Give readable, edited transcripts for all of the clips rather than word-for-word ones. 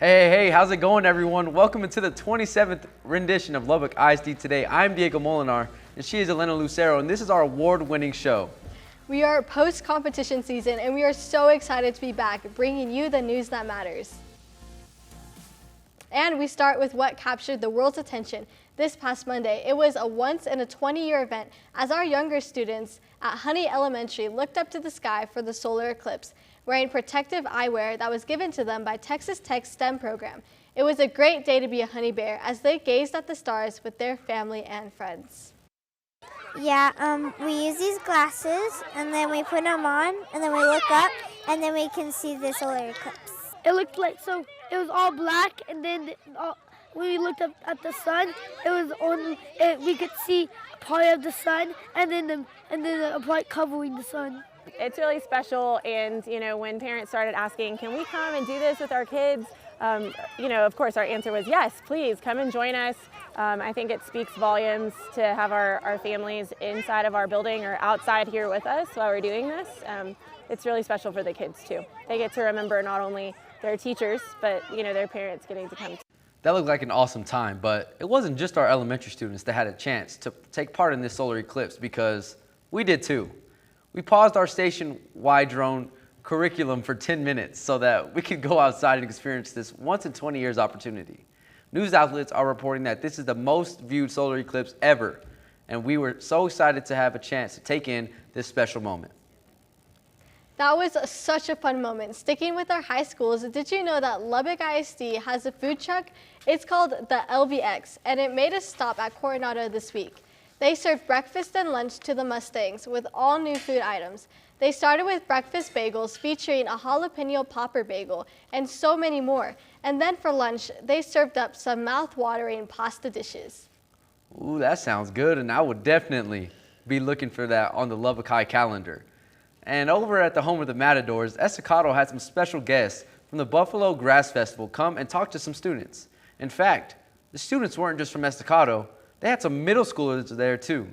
Hey, how's it going, everyone? Welcome into the 27th rendition of Lubbock ISD Today. I'm Diego Molinar, and she is Elena Lucero, and this is our award-winning show. We are post-competition season, and we are so excited to be back, bringing you the news that matters. And we start with what captured the world's attention this past Monday. It was a once-in-a-20-year event as our younger students at Honey Elementary looked up to the sky for the solar eclipse, wearing protective eyewear that was given to them by Texas Tech's STEM program. It was a great day to be a honey bear as they gazed at the stars with their family and friends. Yeah, we use these glasses, and then we put them on, and then we look up, and then we can see the solar eclipse. It looked like, so it was all black, and then when we looked up at the sun, it was on. We could see part of the sun, and then a part covering the sun. It's really special, and when parents started asking, can we come and do this with our kids? Of course our answer was yes, please come and join us. I think it speaks volumes to have our families inside of our building or outside here with us while we're doing this. It's really special for the kids too. They get to remember not only their teachers, but their parents getting to come. That looked like an awesome time, but it wasn't just our elementary students that had a chance to take part in this solar eclipse, because we did too. We paused our station-wide drone curriculum for 10 minutes so that we could go outside and experience this once-in-20 years opportunity. News outlets are reporting that this is the most viewed solar eclipse ever, and we were so excited to have a chance to take in this special moment. That was such a fun moment. Sticking with our high schools, did you know that Lubbock ISD has a food truck? It's called the LBX, and it made a stop at Coronado this week. They served breakfast and lunch to the Mustangs with all new food items. They started with breakfast bagels featuring a jalapeno popper bagel and so many more. And then for lunch, they served up some mouth-watering pasta dishes. Ooh, that sounds good, and I would definitely be looking for that on the Lubbock High calendar. And over at the home of the Matadors, Estacado had some special guests from the Buffalo Grass Festival come and talk to some students. In fact, the students weren't just from Estacado, they had some middle schoolers there too.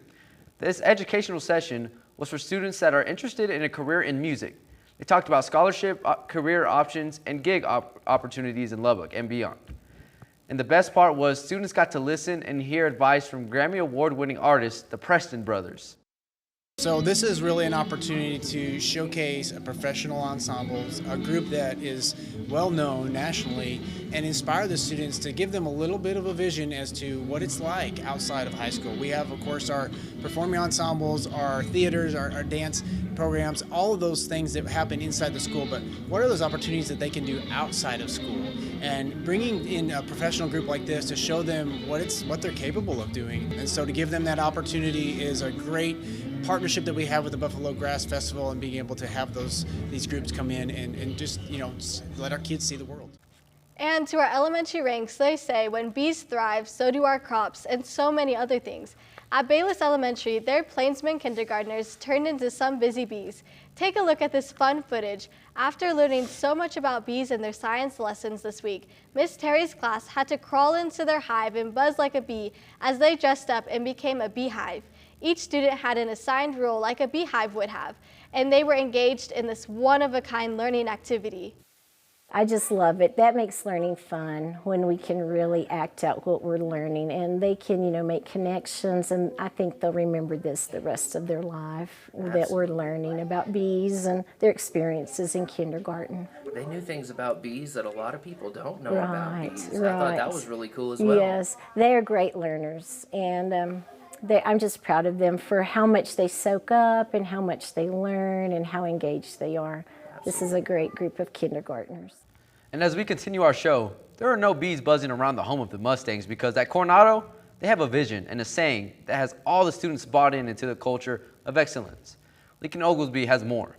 This educational session was for students that are interested in a career in music. They talked about scholarship, career options, and gig opportunities in Lubbock and beyond. And the best part was students got to listen and hear advice from Grammy Award-winning artists, the Preston Brothers. So this is really an opportunity to showcase a professional ensembles, a group that is well known nationally, and inspire the students to give them a little bit of a vision as to what it's like outside of high school. We have, of course, our performing ensembles, our theaters, our dance programs, all of those things that happen inside the school, but what are those opportunities that they can do outside of school? And bringing in a professional group like this to show them what they're capable of doing. And so to give them that opportunity is a great partnership that we have with the Buffalo Grass Festival, and being able to have these groups come in and just let our kids see the world. And to our elementary ranks, they say when bees thrive, so do our crops, and so many other things. At Bayless Elementary, their Plainsman kindergartners turned into some busy bees. Take a look at this fun footage. After learning so much about bees in their science lessons this week, Miss Terry's class had to crawl into their hive and buzz like a bee as they dressed up and became a beehive. Each student had an assigned role like a beehive would have, and they were engaged in this one-of-a-kind learning activity. I just love it. That makes learning fun when we can really act out what we're learning, and they can, make connections, and I think they'll remember this the rest of their life, that we're learning about bees and their experiences in kindergarten. They knew things about bees that a lot of people don't know about bees. Right. I thought that was really cool as well. Yes, they're great learners, and I'm just proud of them for how much they soak up and how much they learn and how engaged they are. This is a great group of kindergartners. And as we continue our show, there are no bees buzzing around the home of the Mustangs, because at Coronado, they have a vision and a saying that has all the students bought into the culture of excellence. Lincoln Oglesby has more.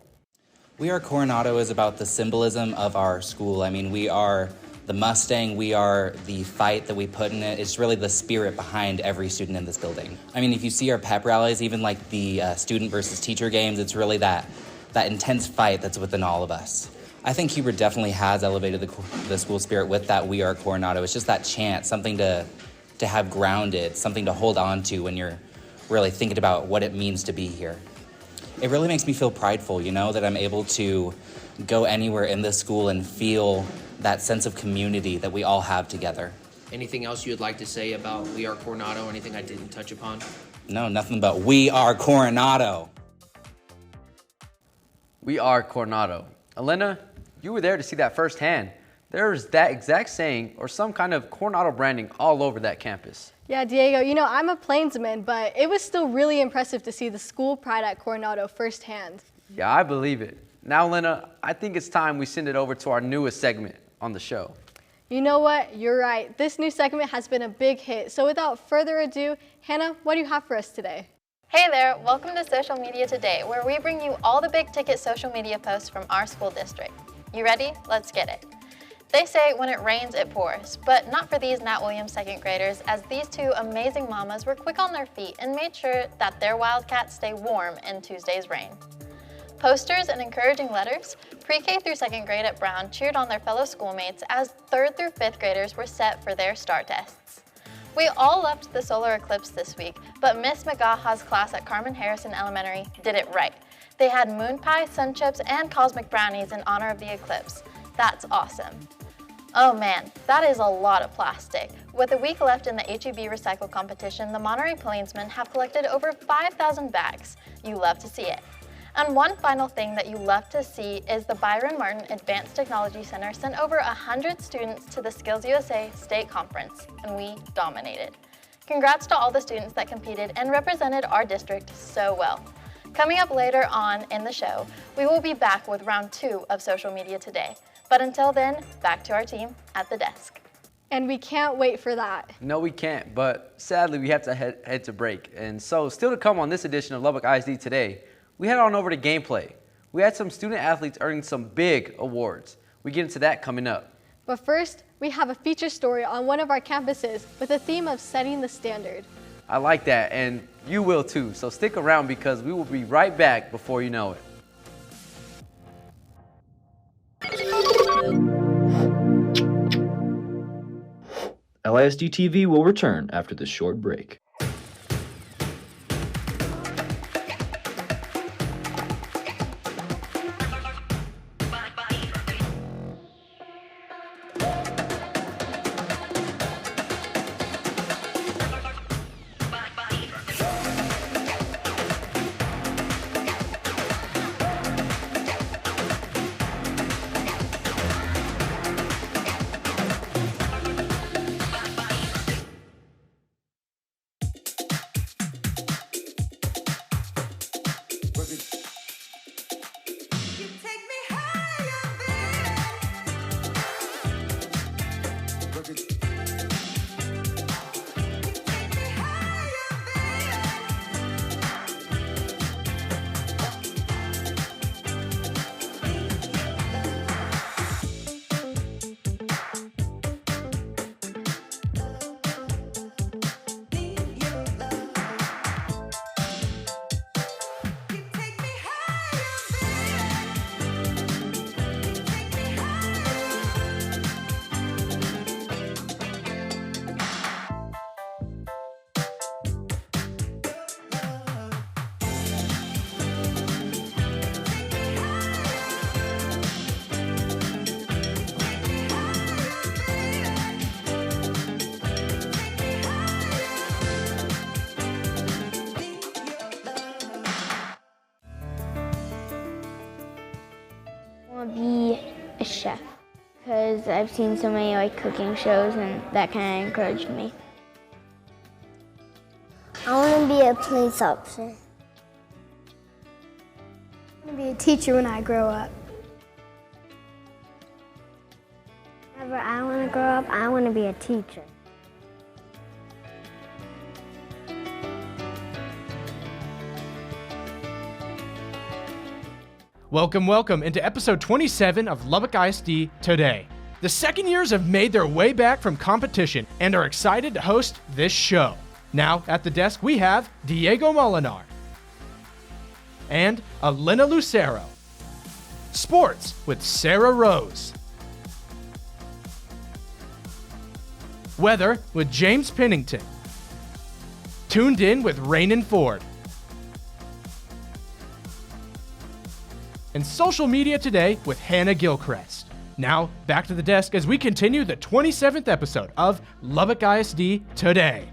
We Are Coronado is about the symbolism of our school. I mean, we are the Mustang, we are the fight that we put in it. It's really the spirit behind every student in this building. I mean, if you see our pep rallies, even like the student versus teacher games, it's really that intense fight that's within all of us. I think Hubert definitely has elevated the school spirit with that We Are Coronado. It's just that chant, something to have grounded, something to hold on to when you're really thinking about what it means to be here. It really makes me feel prideful, that I'm able to go anywhere in this school and feel that sense of community that we all have together. Anything else you would like to say about We Are Coronado? Anything I didn't touch upon? No, nothing but we are Coronado. We are Coronado. Elena, you were there to see that firsthand. There's that exact saying or some kind of Coronado branding all over that campus. Yeah, Diego, I'm a Plainsman, but it was still really impressive to see the school pride at Coronado firsthand. Yeah, I believe it. Now, Elena, I think it's time we send it over to our newest segment on the show. You know what? You're right. This new segment has been a big hit. So without further ado, Hannah, what do you have for us today? Hey there, welcome to Social Media Today, where we bring you all the big ticket social media posts from our school district. You ready? Let's get it. They say when it rains, it pours, but not for these Nat Williams second graders, as these two amazing mamas were quick on their feet and made sure that their Wildcats stay warm in Tuesday's rain. Posters and encouraging letters, pre-K through second grade at Brown cheered on their fellow schoolmates as third through fifth graders were set for their STAR tests. We all loved the solar eclipse this week, but Miss McGaha's class at Carmen Harrison Elementary did it right. They had moon pie, sun chips, and cosmic brownies in honor of the eclipse. That's awesome. Oh man, that is a lot of plastic. With a week left in the HEB recycle competition, the Monterey Plainsmen have collected over 5,000 bags. You love to see it. And one final thing that you love to see is the Byron Martin Advanced Technology Center sent over 100 students to the Skills USA State Conference, and we dominated. Congrats to all the students that competed and represented our district so well. Coming up later on in the show, we will be back with round 2 of Social Media Today. But until then, back to our team at the desk. And we can't wait for that. No, we can't, but sadly we have to head to break. And so still to come on this edition of Lubbock ISD Today, we head on over to gameplay. We had some student athletes earning some big awards. We get into that coming up. But first, we have a feature story on one of our campuses with a theme of setting the standard. I like that, and you will too. So stick around because we will be right back before you know it. LISD TV will return after this short break. Be a chef because I've seen so many cooking shows and that kind of encouraged me. I want to be a police officer. I want to be a teacher when I grow up. Whenever I want to grow up, I want to be a teacher. Welcome into episode 27 of Lubbock ISD Today. The second years have made their way back from competition and are excited to host this show. Now at the desk we have Diego Molinar and Elena Lucero. Sports with Sarah Rose. Weather with James Pennington. Tuned in with Rainin Ford. And Social Media Today with Hannah Gilchrist. Now, back to the desk as we continue the 27th episode of Lubbock ISD Today.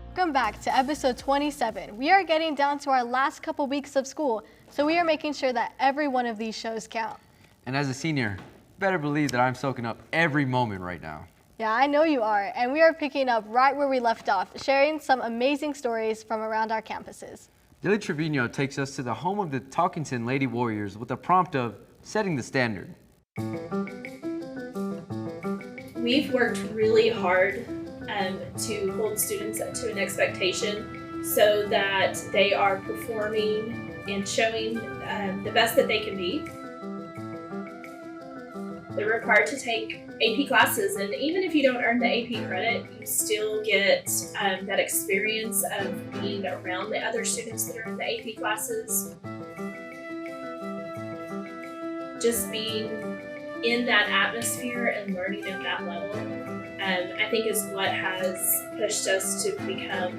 Welcome back to episode 27. We are getting down to our last couple weeks of school, so we are making sure that every one of these shows count. And as a senior, better believe that I'm soaking up every moment right now. Yeah, I know you are, and we are picking up right where we left off, sharing some amazing stories from around our campuses. Dilly Trevino takes us to the home of the Talkington Lady Warriors with a prompt of setting the standard. We've worked really hard to hold students to an expectation so that they are performing and showing the best that they can be. They're required to take AP classes, and even if you don't earn the AP credit, you still get that experience of being around the other students that are in the AP classes. Just being in that atmosphere and learning at that level, I think is what has pushed us to become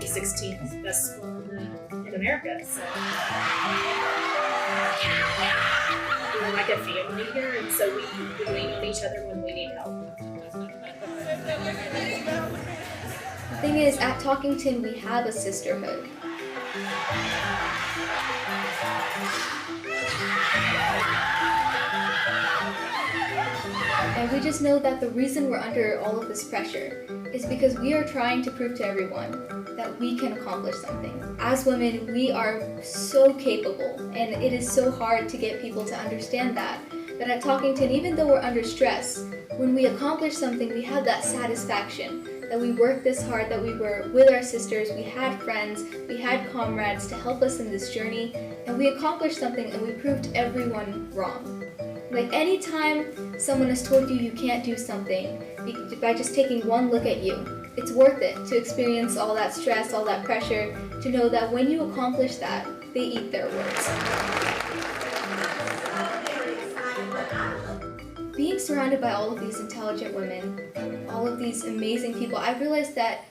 the 16th best school in America. So. We're like a family here, and so we lean on each other when we need help. The thing is, at Talkington, we have a sisterhood. And we just know that the reason we're under all of this pressure is because we are trying to prove to everyone that we can accomplish something. As women, we are so capable, and it is so hard to get people to understand that. But at Talkington, even though we're under stress, when we accomplish something, we have that satisfaction that we worked this hard, that we were with our sisters, we had friends, we had comrades to help us in this journey, and we accomplished something and we proved everyone wrong. Like anytime someone has told you you can't do something by just taking one look at you, it's worth it to experience all that stress, all that pressure, to know that when you accomplish that, they eat their words. Being surrounded by all of these intelligent women, all of these amazing people, I realized that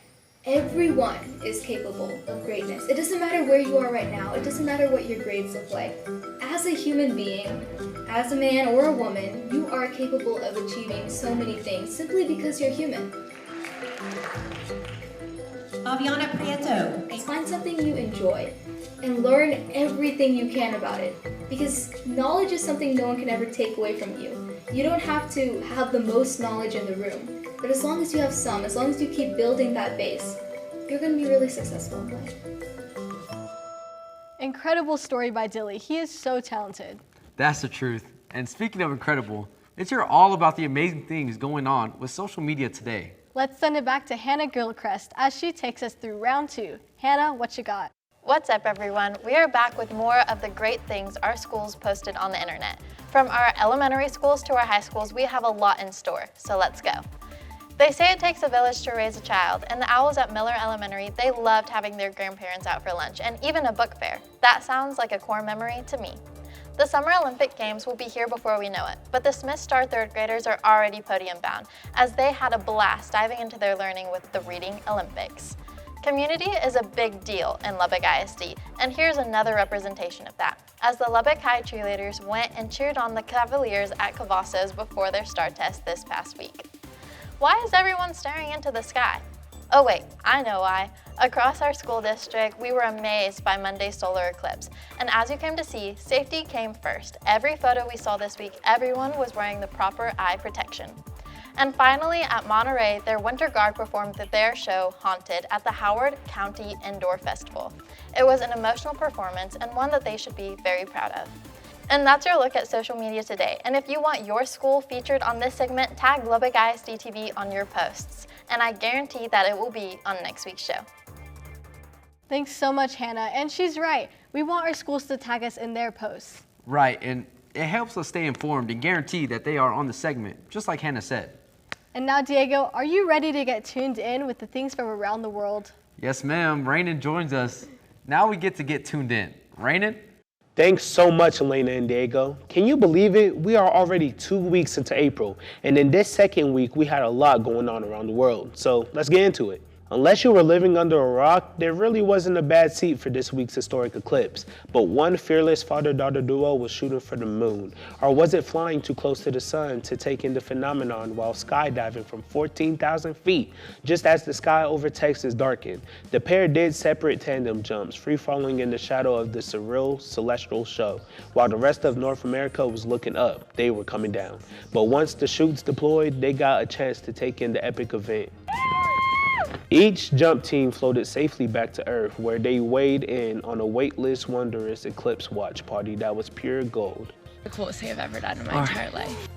everyone is capable of greatness. It doesn't matter where you are right now. It doesn't matter what your grades look like. As a human being, as a man or a woman, you are capable of achieving so many things simply because you're human. Aviana Prieto. Find something you enjoy and learn everything you can about it, because knowledge is something no one can ever take away from you. You don't have to have the most knowledge in the room, but as long as you have some, as long as you keep building that base, you're going to be really successful in life. Incredible story by Dilly. He is so talented. That's the truth. And speaking of incredible, let's hear all about the amazing things going on with social media today. Let's send it back to Hannah Gilchrist as she takes us through round 2. Hannah, what you got? What's up, everyone? We are back with more of the great things our schools posted on the internet. From our elementary schools to our high schools, we have a lot in store, so let's go. They say it takes a village to raise a child, and the Owls at Miller Elementary, they loved having their grandparents out for lunch and even a book fair. That sounds like a core memory to me. The Summer Olympic Games will be here before we know it, but the Smith Star third graders are already podium bound as they had a blast diving into their learning with the Reading Olympics. Community is a big deal in Lubbock ISD, and here's another representation of that, as the Lubbock High cheerleaders went and cheered on the Cavaliers at Cavazos before their star test this past week. Why is everyone staring into the sky? Oh wait, I know why. Across our school district, we were amazed by Monday's solar eclipse. And as you came to see, safety came first. Every photo we saw this week, everyone was wearing the proper eye protection. And finally, at Monterey, their Winter Guard performed their show, Haunted, at the Howard County Indoor Festival. It was an emotional performance and one that they should be very proud of. And that's your look at social media today. And if you want your school featured on this segment, tag Lubbock ISD TV on your posts. And I guarantee that it will be on next week's show. Thanks so much, Hannah. And she's right. We want our schools to tag us in their posts. Right, and it helps us stay informed and guarantee that they are on the segment, just like Hannah said. And now, Diego, are you ready to get tuned in with the things from around the world? Yes, ma'am. Rainin joins us. Now we get tuned in. Rainin? Thanks so much, Elena and Diego. Can you believe it? We are already 2 weeks into April, and in this second week, we had a lot going on around the world. So let's get into it. Unless you were living under a rock, there really wasn't a bad seat for this week's historic eclipse. But one fearless father-daughter duo was shooting for the moon. Or was it flying too close to the sun to take in the phenomenon while skydiving from 14,000 feet, just as the sky over Texas darkened? The pair did separate tandem jumps, free-falling in the shadow of the surreal celestial show. While the rest of North America was looking up, they were coming down. But once the chutes deployed, they got a chance to take in the epic event. Each jump team floated safely back to Earth, where they weighed in on a weightless, wondrous eclipse watch party that was pure gold. The coolest thing I've ever done in my entire life.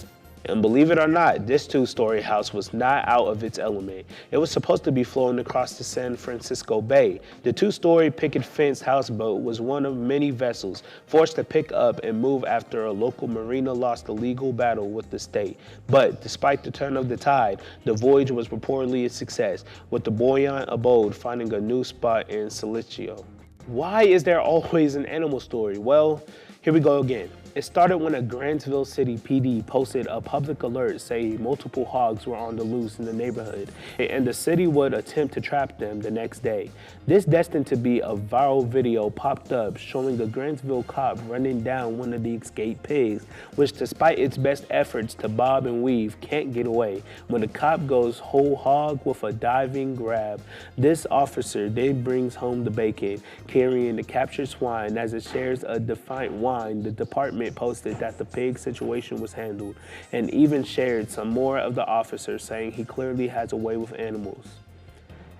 And believe it or not, this two-story house was not out of its element. It was supposed to be flown across the San Francisco Bay. The two-story picket fence houseboat was one of many vessels forced to pick up and move after a local marina lost a legal battle with the state. But despite the turn of the tide, the voyage was reportedly a success, with the buoyant abode finding a new spot in Silicio. Why is there always an animal story? Well, here we go again. It started when a Grantsville City PD posted a public alert saying multiple hogs were on the loose in the neighborhood, and the city would attempt to trap them the next day. This destined to be a viral video popped up showing a Grantsville cop running down one of the escaped pigs, which despite its best efforts to bob and weave, can't get away. When the cop goes whole hog with a diving grab, this officer then brings home the bacon, carrying the captured swine as it shares a defiant whine. The department posted that the pig situation was handled and even shared some more of the officer saying he clearly has a way with animals.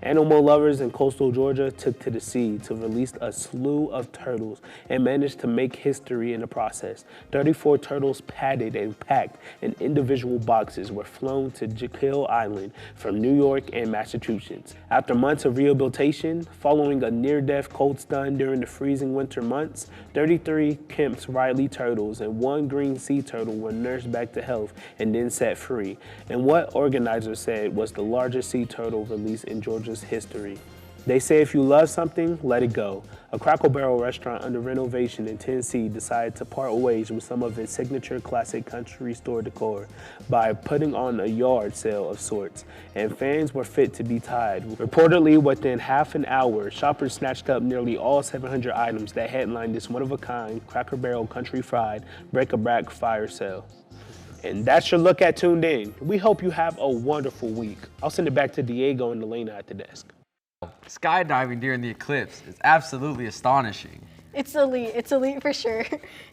Animal lovers in coastal Georgia took to the sea to release a slew of turtles and managed to make history in the process. 34 turtles padded and packed in individual boxes were flown to Jekyll Island from New York and Massachusetts. After months of rehabilitation, following a near-death cold stun during the freezing winter months, 33 Kemp's Riley turtles and 1 green sea turtle were nursed back to health and then set free, and what organizers said was the largest sea turtle release in Georgia's history. They say if you love something, let it go. A Cracker Barrel restaurant under renovation in Tennessee decided to part ways with some of its signature classic country store decor by putting on a yard sale of sorts, and fans were fit to be tied. Reportedly, within half an hour, shoppers snatched up nearly all 700 items that headlined this one-of-a-kind Cracker Barrel Country Fried Break-a-Brack fire sale. And that's your look at Tuned In. We hope you have a wonderful week. I'll send it back to Diego and Elena at the desk. Skydiving during the eclipse is absolutely astonishing. It's elite for sure.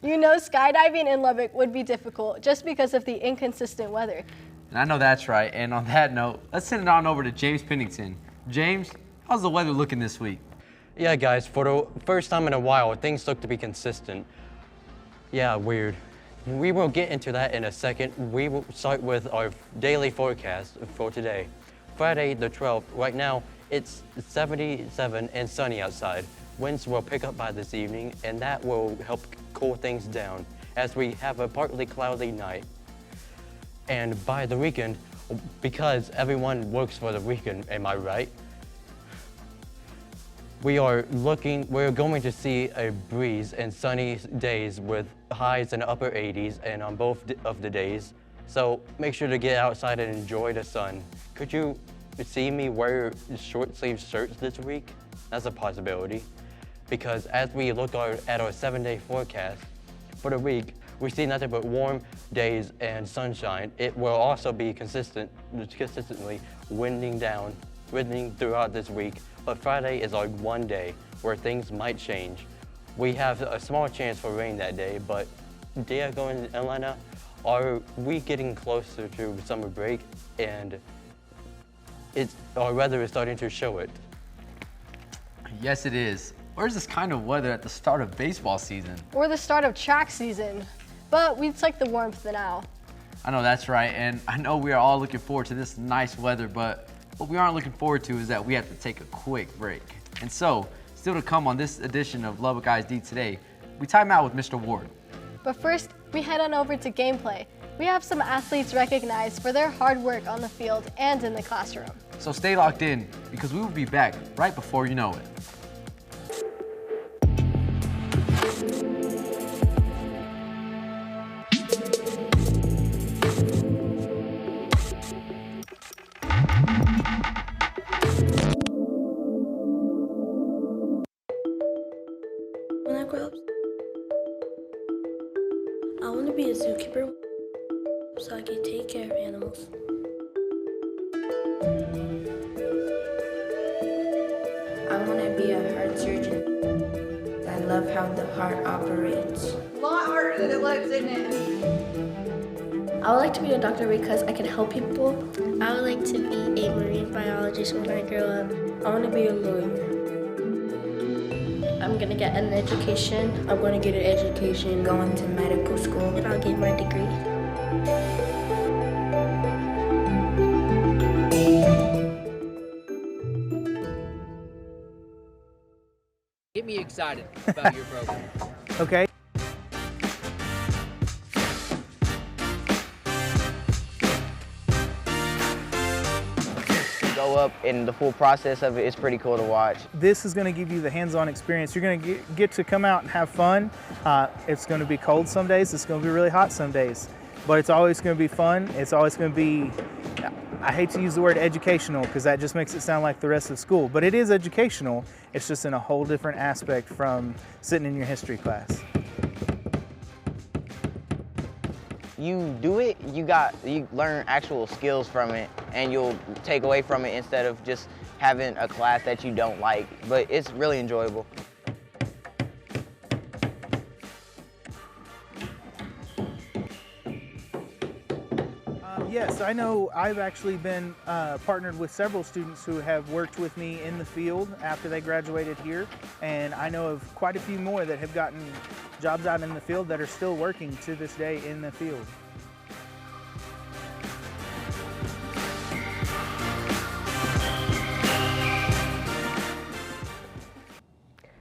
You know skydiving in Lubbock would be difficult just because of the inconsistent weather. And I know that's right. And on that note, let's send it on over to James Pennington. James, how's the weather looking this week? Yeah, guys, for the first time in a while, things look to be consistent. Yeah, weird. We will get into that in a second. We will start with our daily forecast for today. Friday the 12th, right now it's 77 and sunny outside. Winds will pick up by this evening and that will help cool things down as we have a partly cloudy night. And by the weekend, because everyone works for the weekend, am I right? We're going to see a breeze and sunny days with highs in the upper 80s and on both of the days. So make sure to get outside and enjoy the sun. Could you see me wear short sleeve shirts this week? That's a possibility. Because as we look at our 7-day forecast for the week, we see nothing but warm days and sunshine. It will also be consistently winding throughout this week. But Friday is our one day where things might change. We have a small chance for rain that day, but Diego and Elena, are we getting closer to summer break and our weather is starting to show it? Yes, it is. Where's this kind of weather at the start of baseball season? Or the start of track season. But we'd like the warmth now. I know that's right, and I know we are all looking forward to this nice weather, but what we aren't looking forward to is that we have to take a quick break. And so, still to come on this edition of Lubbock ISD Today, we time out with Mr. Ward. But first, we head on over to gameplay. We have some athletes recognized for their hard work on the field and in the classroom. So stay locked in, because we will be back right before you know it. I want to be a zookeeper so I can take care of animals. I want to be a heart surgeon. I love how the heart operates. A lot harder than it looks, isn't it? I would like to be a doctor because I can help people. I would like to be a marine biologist when I grow up. I want to be a lawyer. I'm going to get an education. I'm going to get an education, going to medical school. And I'll get my degree. Get me excited about your program. Okay. Go up and the full process of it is pretty cool to watch. This is going to give you the hands-on experience. You're going to get to come out and have fun. It's going to be cold some days. It's going to be really hot some days. But it's always going to be fun. It's always going to be, I hate to use the word educational because that just makes it sound like the rest of school. But it is educational. It's just in a whole different aspect from sitting in your history class. You do it, you learn actual skills from it, and you'll take away from it instead of just having a class that you don't like. But it's really enjoyable. Yes, I know I've actually been partnered with several students who have worked with me in the field after they graduated here, and I know of quite a few more that have gotten jobs out in the field that are still working to this day in the field.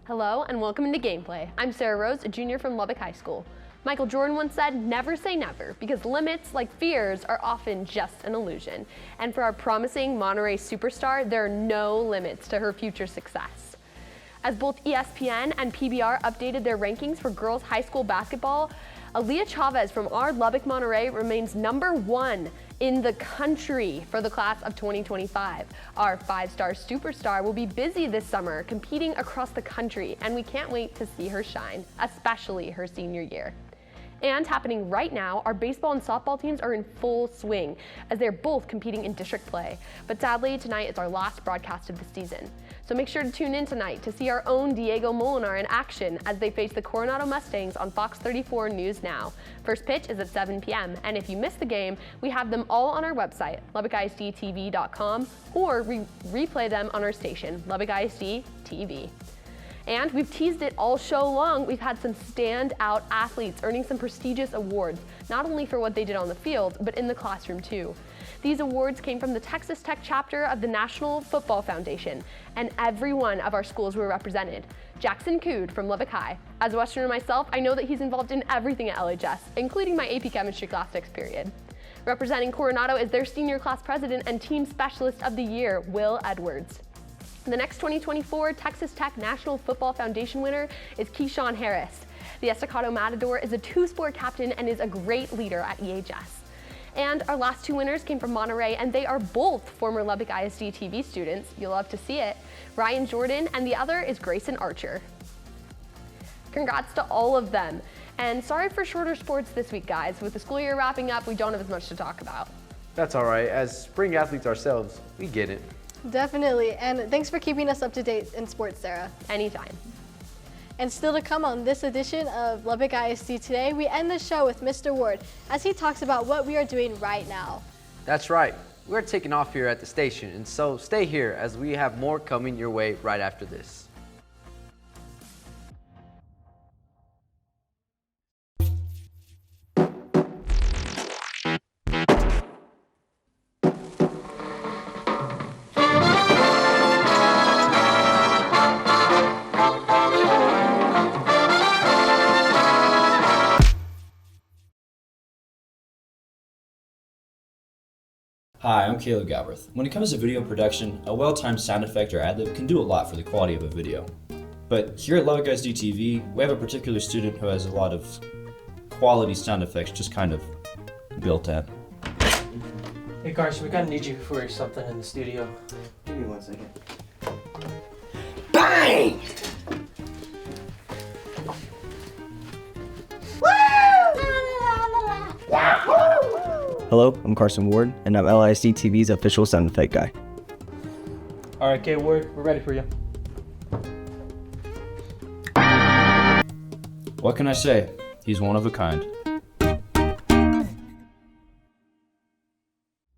Hello and welcome to Gameplay. I'm Sarah Rose, a junior from Lubbock High School. Michael Jordan once said, never say never, because limits, like fears, are often just an illusion. And for our promising Monterey superstar, there are no limits to her future success. As both ESPN and PBR updated their rankings for girls high school basketball, Aaliyah Chavez from our Lubbock Monterey remains #1 in the country for the class of 2025. Our 5-star superstar will be busy this summer competing across the country, and we can't wait to see her shine, especially her senior year. And happening right now, our baseball and softball teams are in full swing as they're both competing in district play. But sadly, tonight is our last broadcast of the season. So make sure to tune in tonight to see our own Diego Molinar in action as they face the Coronado Mustangs on Fox 34 News Now. First pitch is at 7 p.m. And if you missed the game, we have them all on our website, LubbockISDTV.com, or replay them on our station, Lubbock ISD TV. And we've teased it all show long. We've had some standout athletes earning some prestigious awards, not only for what they did on the field, but in the classroom too. These awards came from the Texas Tech chapter of the National Football Foundation, and every one of our schools were represented. Jackson Cood from Lubbock High. As a Westerner myself, I know that he's involved in everything at LHS, including my AP Chemistry class next period. Representing Coronado is their senior class president and team specialist of the year, Will Edwards. The next 2024 Texas Tech National Football Foundation winner is Keyshawn Harris. The Estacado Matador is a 2-sport captain and is a great leader at EHS. And our last 2 winners came from Monterey, and they are both former Lubbock ISD TV students. You'll love to see it. Ryan Jordan, and the other is Grayson Archer. Congrats to all of them. And sorry for shorter sports this week, guys. With the school year wrapping up, we don't have as much to talk about. That's all right. As spring athletes ourselves, we get it. Definitely, and thanks for keeping us up to date in sports, Sarah. Anytime. And still to come on this edition of Lubbock ISD Today, we end the show with Mr. Ward as he talks about what we are doing right now. That's right. We're taking off here at the station, and so stay here as we have more coming your way right after this. Hi, I'm Caleb Galbraith. When it comes to video production, a well-timed sound effect or ad-lib can do a lot for the quality of a video. But here at Lubbock ISD TV, we have a particular student who has a lot of quality sound effects just kind of built in. Hey Carson, we kind of need you for something in the studio. Give me 1 second. Bang! Woo! Hello, I'm Carson Ward, and I'm LISD TV's official sound effect guy. All right, K Ward, we're ready for you. What can I say? He's one of a kind.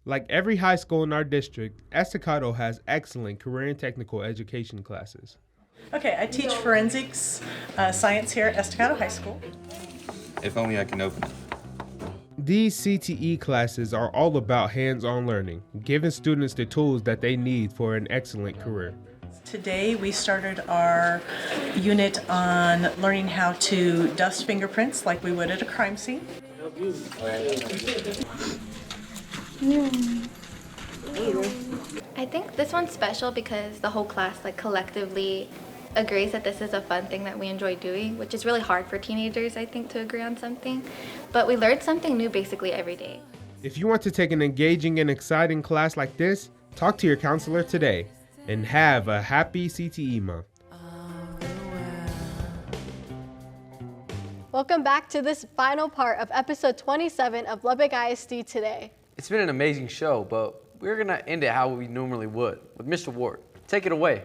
Like every high school in our district, Estacado has excellent career and technical education classes. Okay, I teach forensics science here at Estacado High School. If only I can open it. These CTE classes are all about hands-on learning, giving students the tools that they need for an excellent career. Today we started our unit on learning how to dust fingerprints like we would at a crime scene. I think this one's special because the whole class collectively agrees that this is a fun thing that we enjoy doing, which is really hard for teenagers, I think, to agree on something. But we learned something new basically every day. If you want to take an engaging and exciting class like this, talk to your counselor today and have a happy CTE month. Welcome back to this final part of episode 27 of Lubbock ISD Today. It's been an amazing show, but we're going to end it how we normally would, with Mr. Ward. Take it away.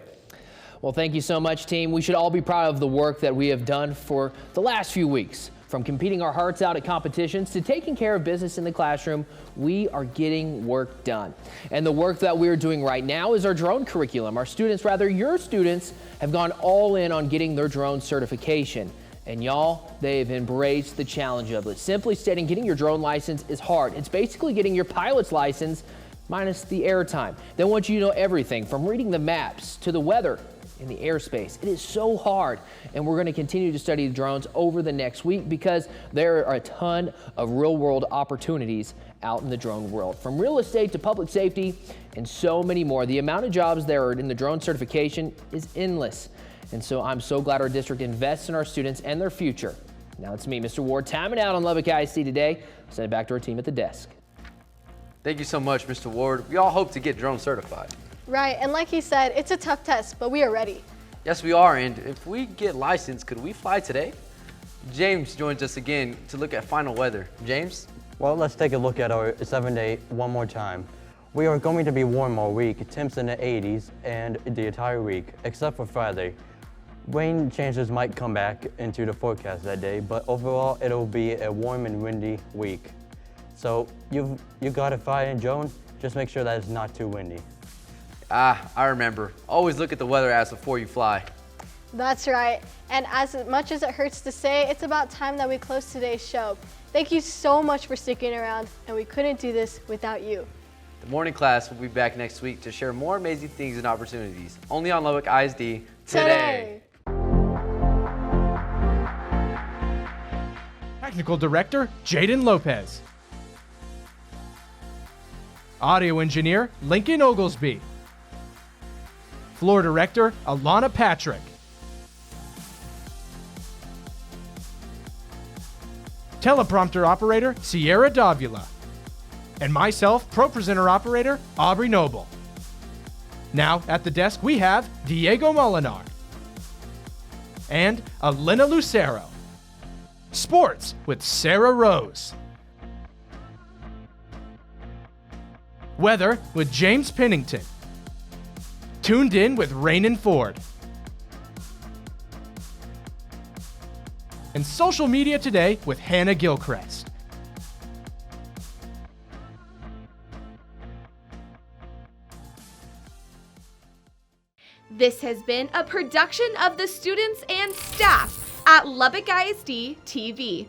Well, thank you so much, team. We should all be proud of the work that we have done for the last few weeks. From competing our hearts out at competitions to taking care of business in the classroom, we are getting work done. And the work that we're doing right now is our drone curriculum. Our students, your students, have gone all in on getting their drone certification. And y'all, they've embraced the challenge of it. Simply stating, getting your drone license is hard. It's basically getting your pilot's license minus the airtime. They want you to know everything from reading the maps to the weather in the airspace. It is so hard, and we're going to continue to study the drones over the next week because there are a ton of real-world opportunities out in the drone world, from real estate to public safety and so many more. The amount of jobs there are in the drone certification is endless, and so I'm so glad our district invests in our students and their future. Now it's me, Mr. Ward, timing out on Lubbock ISD Today. I'll send it back to our team at the desk. Thank you so much, Mr. Ward. We all hope to get drone certified. Right, and like he said, it's a tough test, but we are ready. Yes, we are, and if we get licensed, could we fly today? James joins us again to look at final weather. James? Well, let's take a look at our 7-day one more time. We are going to be warm all week, temps in the 80s and the entire week, except for Friday. Rain chances might come back into the forecast that day, but overall it'll be a warm and windy week. So you got it, Fire and Joan, just make sure that it's not too windy. I remember. Always look at the weather apps before you fly. That's right. And as much as it hurts to say, it's about time that we close today's show. Thank you so much for sticking around, and we couldn't do this without you. The morning class will be back next week to share more amazing things and opportunities. Only on Lubbock ISD Today. Technical Director, Jaden Lopez. Audio Engineer, Lincoln Oglesby. Floor Director, Alana Patrick. Teleprompter Operator, Sierra Davila. And myself, ProPresenter Operator, Aubrey Noble. Now, at the desk, we have Diego Molinar. And Elena Lucero. Sports with Sarah Rose. Weather with James Pennington. Tuned in with Rainin Ford. And social media today with Hannah Gilchrist. This has been a production of the students and staff at Lubbock ISD TV.